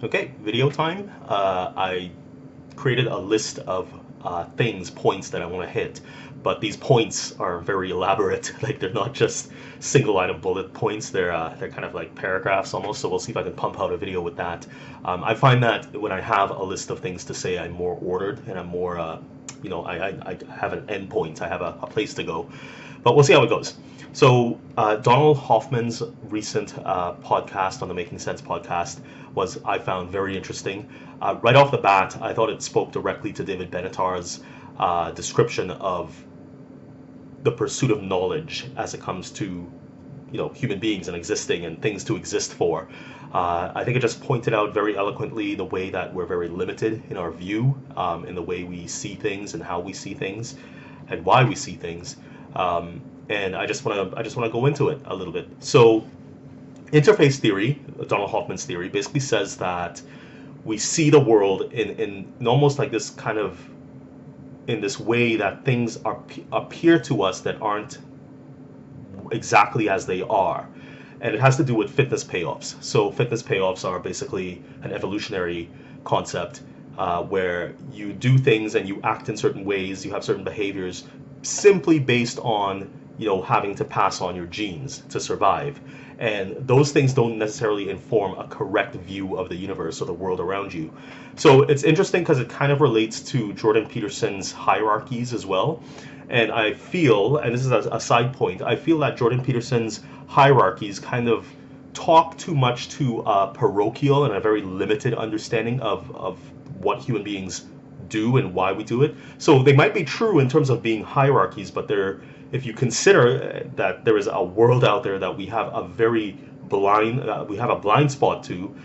Okay, video time. I created a list of points that I want to hit, but these points are very elaborate. Like they're not just single item bullet points. They're kind of like paragraphs almost. So we'll see if I can pump out a video with that. I find that when I have a list of things to say, I'm more ordered and I'm more, I have an end point. I have a place to go. But we'll see how it goes. So Donald Hoffman's recent podcast on the Making Sense podcast I found very interesting. Right off the bat, I thought it spoke directly to David Benatar's description of the pursuit of knowledge as it comes to, human beings and existing and things to exist for. I think it just pointed out very eloquently the way that we're very limited in our view, in the way we see things and how we see things, and why we see things. And I just want to go into it a little bit. So, interface theory, Donald Hoffman's theory, basically says that we see the world in almost like this kind of, in this way that things appear to us that aren't exactly as they are. And it has to do with fitness payoffs. So fitness payoffs are basically an evolutionary concept where you do things and you act in certain ways, you have certain behaviors simply based on having to pass on your genes to survive. And those things don't necessarily inform a correct view of the universe or the world around you. So it's interesting because it kind of relates to Jordan Peterson's hierarchies as well. And I feel, and this is a side point, I feel that Jordan Peterson's hierarchies kind of talk too much to a parochial and a very limited understanding of what human beings do and why we do it. So they might be true in terms of being hierarchies, but if you consider that there is a world out there that we have a very blind spot to,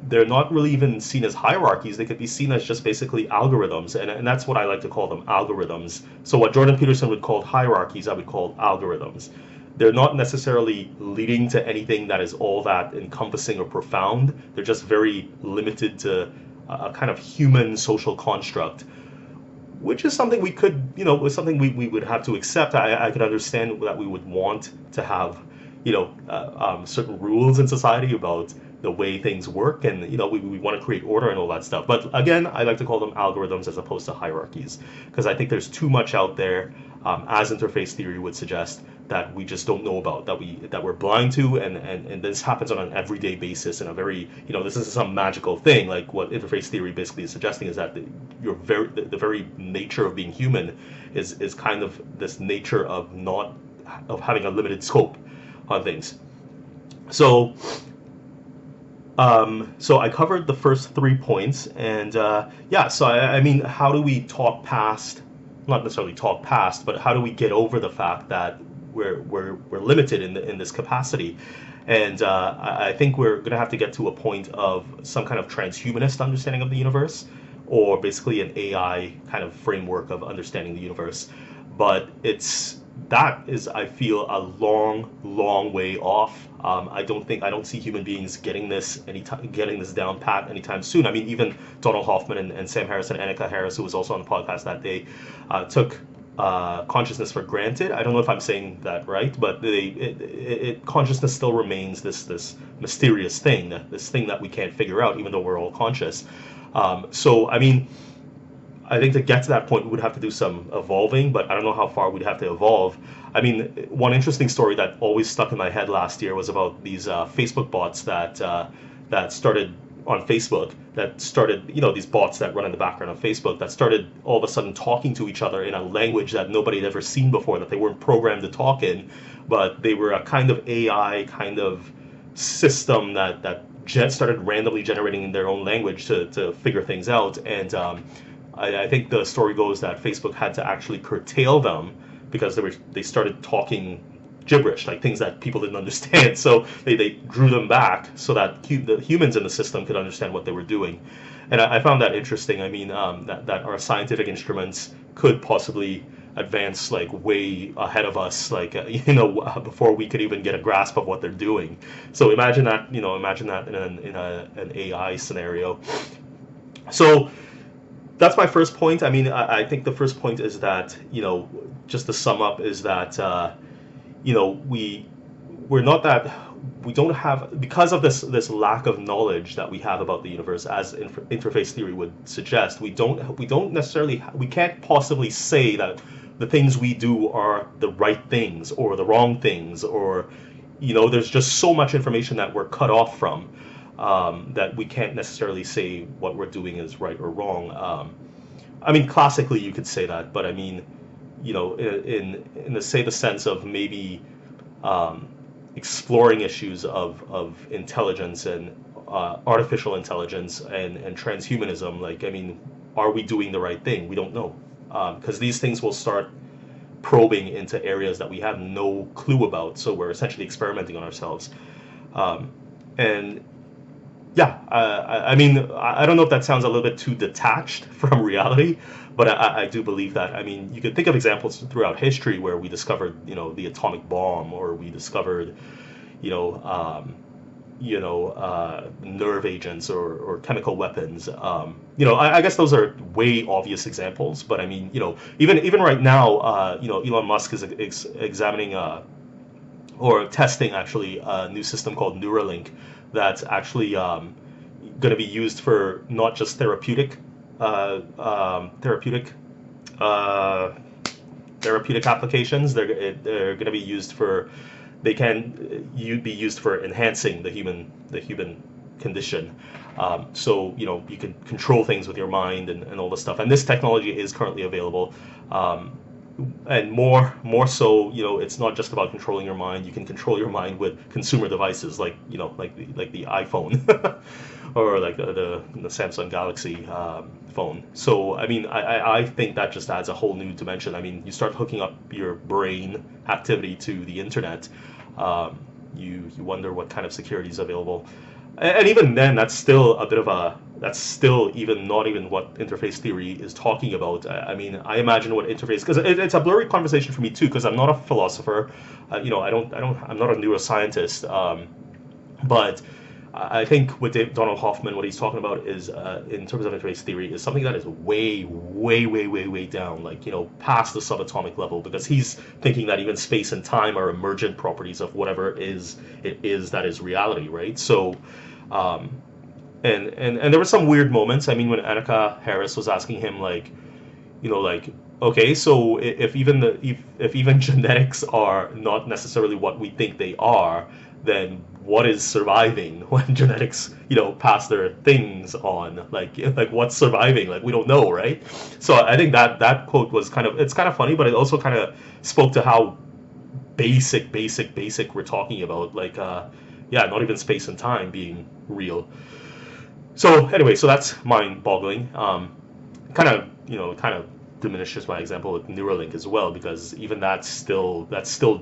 they're not really even seen as hierarchies. They could be seen as just basically algorithms, and that's what I like to call them, algorithms. So what Jordan Peterson would call hierarchies, I would call algorithms. They're not necessarily leading to anything that is all that encompassing or profound. They're just very limited to a kind of human social construct, which is something we could, was something we would have to accept. I could understand that we would want to have, certain rules in society about the way things work, and we want to create order and all that stuff. But again, I like to call them algorithms as opposed to hierarchies, because I think there's too much out there, as interface theory would suggest, that we just don't know about, that we're blind to, and this happens on an everyday basis in a very, this isn't some magical thing. Like what interface theory basically is suggesting is that the very nature of being human is kind of this nature of having a limited scope on things. So I covered the first 3 points, and so I mean, how do we talk past, not necessarily talk past, but how do we get over the fact that we're limited in this capacity? And I think we're going to have to get to a point of some kind of transhumanist understanding of the universe, or basically an AI kind of framework of understanding the universe. But that is, I feel, a long way off. I don't see human beings getting this down pat anytime soon. I mean, even Donald Hoffman and Sam Harris and Annika Harris, who was also on the podcast that day, took consciousness for granted. I don't know if I'm saying that right, but consciousness still remains this mysterious thing, this thing that we can't figure out, even though we're all conscious. So I mean, I think to get to that point, we would have to do some evolving, but I don't know how far we'd have to evolve. I mean, one interesting story that always stuck in my head last year was about these Facebook bots that started on Facebook, these bots that run in the background of Facebook, that started all of a sudden talking to each other in a language that nobody had ever seen before, that they weren't programmed to talk in, but they were a kind of AI kind of system that started randomly generating their own language to figure things out. And I think the story goes that Facebook had to actually curtail them because they started talking gibberish, like things that people didn't understand. So they drew them back so that the humans in the system could understand what they were doing. And I found that interesting. I mean, that our scientific instruments could possibly advance like way ahead of us, like before we could even get a grasp of what they're doing. So imagine that in an AI scenario. So that's my first point. I mean, I think the first point is that, just to sum up, is that we're not that we don't have, because of this lack of knowledge that we have about the universe, as interface theory would suggest. We don't necessarily, we can't possibly say that the things we do are the right things or the wrong things, or there's just so much information that we're cut off from, that we can't necessarily say what we're doing is right or wrong. I mean, classically you could say that, but I mean, in the sense of maybe exploring issues of intelligence and artificial intelligence and transhumanism. Like, I mean, are we doing the right thing? We don't know, because these things will start probing into areas that we have no clue about. So we're essentially experimenting on ourselves. And yeah, I mean, I don't know if that sounds a little bit too detached from reality, but I do believe that. I mean, you could think of examples throughout history where we discovered, the atomic bomb, or we discovered, nerve agents or chemical weapons. I guess those are way obvious examples, but I mean, even right now, Elon Musk is examining or testing actually a new system called Neuralink that's actually going to be used for not just therapeutic applications. They're going to be used for, they can be used for enhancing the human condition. So you can control things with your mind and all this stuff. And this technology is currently available. And more so, it's not just about controlling your mind. You can control your mind with consumer devices like the iPhone or like the Samsung Galaxy phone. So I mean, I think that just adds a whole new dimension. I mean, you start hooking up your brain activity to the internet, you wonder what kind of security is available. And even then, that's still even not even what interface theory is talking about. I mean, I imagine what interface, because it's a blurry conversation for me too, because I'm not a philosopher, I'm not a neuroscientist, but I think with Donald Hoffman, what he's talking about is, in terms of interface theory, is something that is way, way, way, way, way down, like, past the subatomic level, because he's thinking that even space and time are emergent properties of whatever it is that is reality, right? So, and there were some weird moments. I mean, when Annika Harris was asking him, okay, so if even genetics are not necessarily what we think they are, then what is surviving when genetics, pass their things on? Like what's surviving? Like, we don't know, right? So I think that quote was it's kind of funny, but it also kind of spoke to how basic we're talking about. Like, not even space and time being real. So anyway, so that's mind-boggling. Kind of diminishes my example with Neuralink as well, because even that's still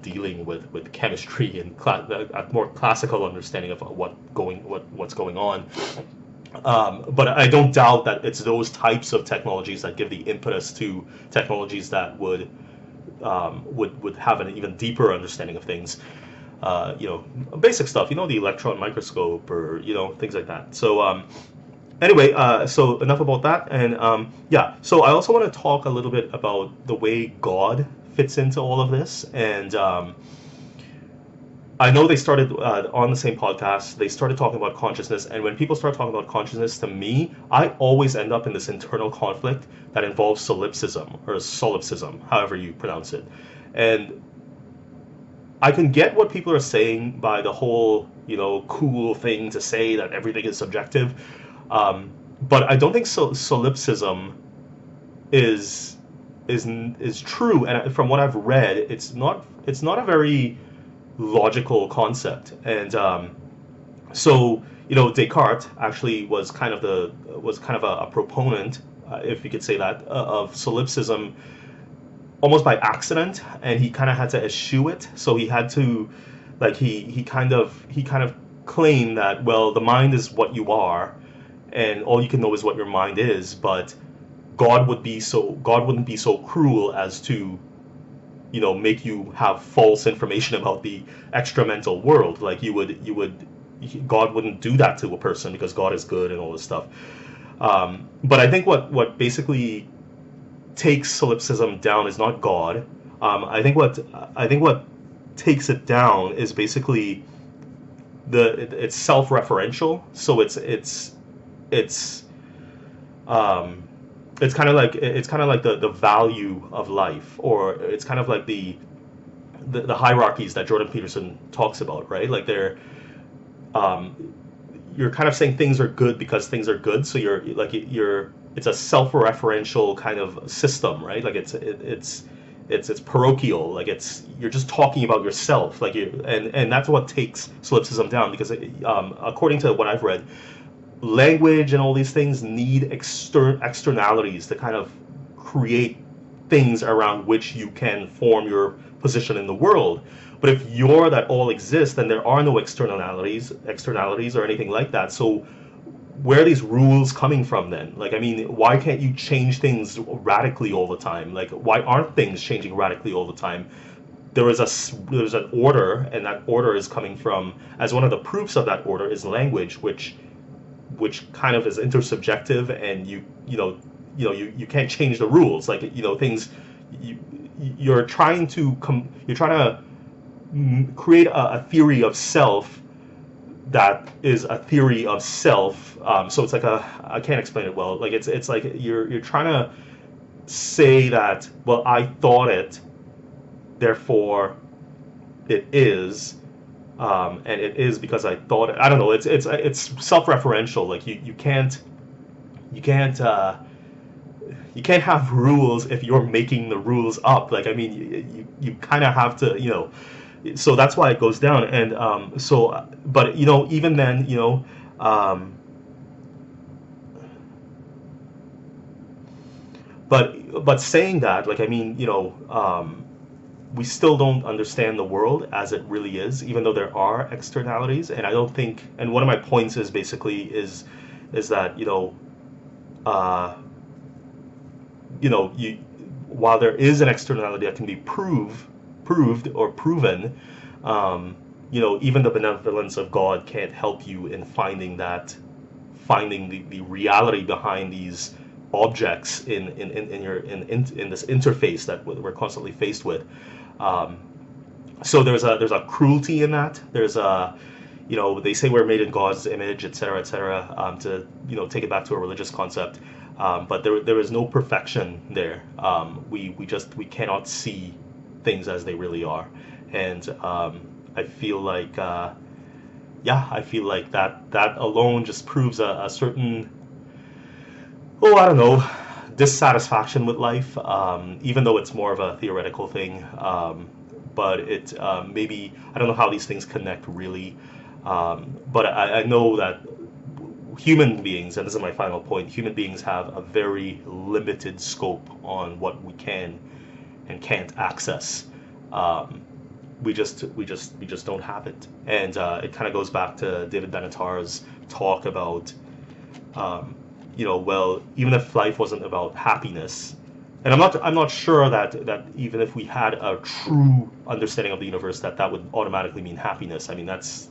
dealing with chemistry and a more classical understanding of what's going on. But I don't doubt that it's those types of technologies that give the impetus to technologies that would have an even deeper understanding of things. Basic stuff, the electron microscope, or things like that. So anyway, so enough about that. And so I also want to talk a little bit about the way God fits into all of this. And I know they started on the same podcast, they started talking about consciousness. And when people start talking about consciousness, to me, I always end up in this internal conflict that involves solipsism, or solipsism, however you pronounce it. And I can get what people are saying by the whole, cool thing to say that everything is subjective. But I don't think solipsism is true. And from what I've read, it's not a very logical concept. And so Descartes actually was kind of a proponent, if you could say that, of solipsism, almost by accident, and he kind of had to eschew it. So he had to, he kind of claimed that, well, the mind is what you are, and all you can know is what your mind is. But God wouldn't be so cruel as to, make you have false information about the extramental world. Like God wouldn't do that to a person, because God is good and all this stuff. But I think what basically takes solipsism down is not God. I think what takes it down is basically it's self-referential, so it's it's kind of like the value of life, or it's kind of like the hierarchies that Jordan Peterson talks about, right? Like you're kind of saying things are good because things are good, so it's a self-referential kind of system, right? Like it's parochial, like you're just talking about yourself, like and that's what takes solipsism down, because according to what I've read, language and all these things need externalities to kind of create things around which you can form your position in the world. But if you're that all exists, then there are no externalities or anything like that. So where are these rules coming from then? Like, I mean, why can't you change things radically all the time? Like, why aren't things changing radically all the time? There's an order, and that order is coming from, as one of the proofs of that order is language, which kind of is intersubjective, and you can't change the rules. Like, things, you're trying to create a theory of self that is a theory of self. So it's like I can't explain it well. Like it's like you're trying to say that, well, I thought it, therefore it is, and it is because I thought it. I don't know. It's self-referential. Like you can't have rules if you're making the rules up. Like, I mean, you kind of have to, so that's why it goes down. And but even then, but saying that, like, I mean, we still don't understand the world as it really is, even though there are externalities. And I don't think, and one of my points is basically is that while there is an externality that can be proved or proven, even the benevolence of God can't help you in finding the reality behind these objects in this interface that we're constantly faced with. So there's a cruelty in that. There's they say we're made in God's image, etc., etc. To take it back to a religious concept, but there is no perfection there. We cannot see things as they really are, and I feel like that alone just proves a certain, I don't know, dissatisfaction with life, even though it's more of a theoretical thing. But it maybe, I don't know how these things connect really, but I know that human beings, and this is my final point, human beings have a very limited scope on what we can and can't access. We just don't have it, and it kind of goes back to David Benatar's talk about, well, even if life wasn't about happiness, and I'm not sure that even if we had a true understanding of the universe, that would automatically mean happiness. I mean, that's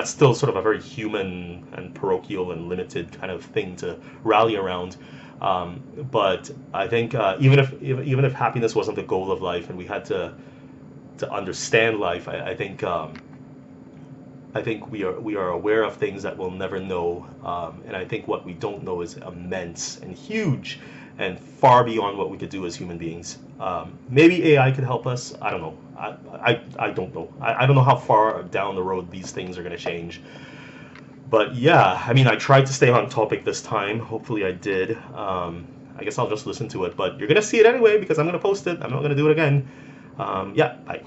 still sort of a very human and parochial and limited kind of thing to rally around. But I think even if happiness wasn't the goal of life, and we had to understand life, I think we are aware of things that we'll never know, and I think what we don't know is immense and huge and far beyond what we could do as human beings. Maybe AI could help us. I don't know. I don't know. I don't know how far down the road these things are going to change. But yeah, I mean, I tried to stay on topic this time. Hopefully I did. I guess I'll just listen to it. But you're going to see it anyway because I'm going to post it. I'm not going to do it again. Yeah, bye.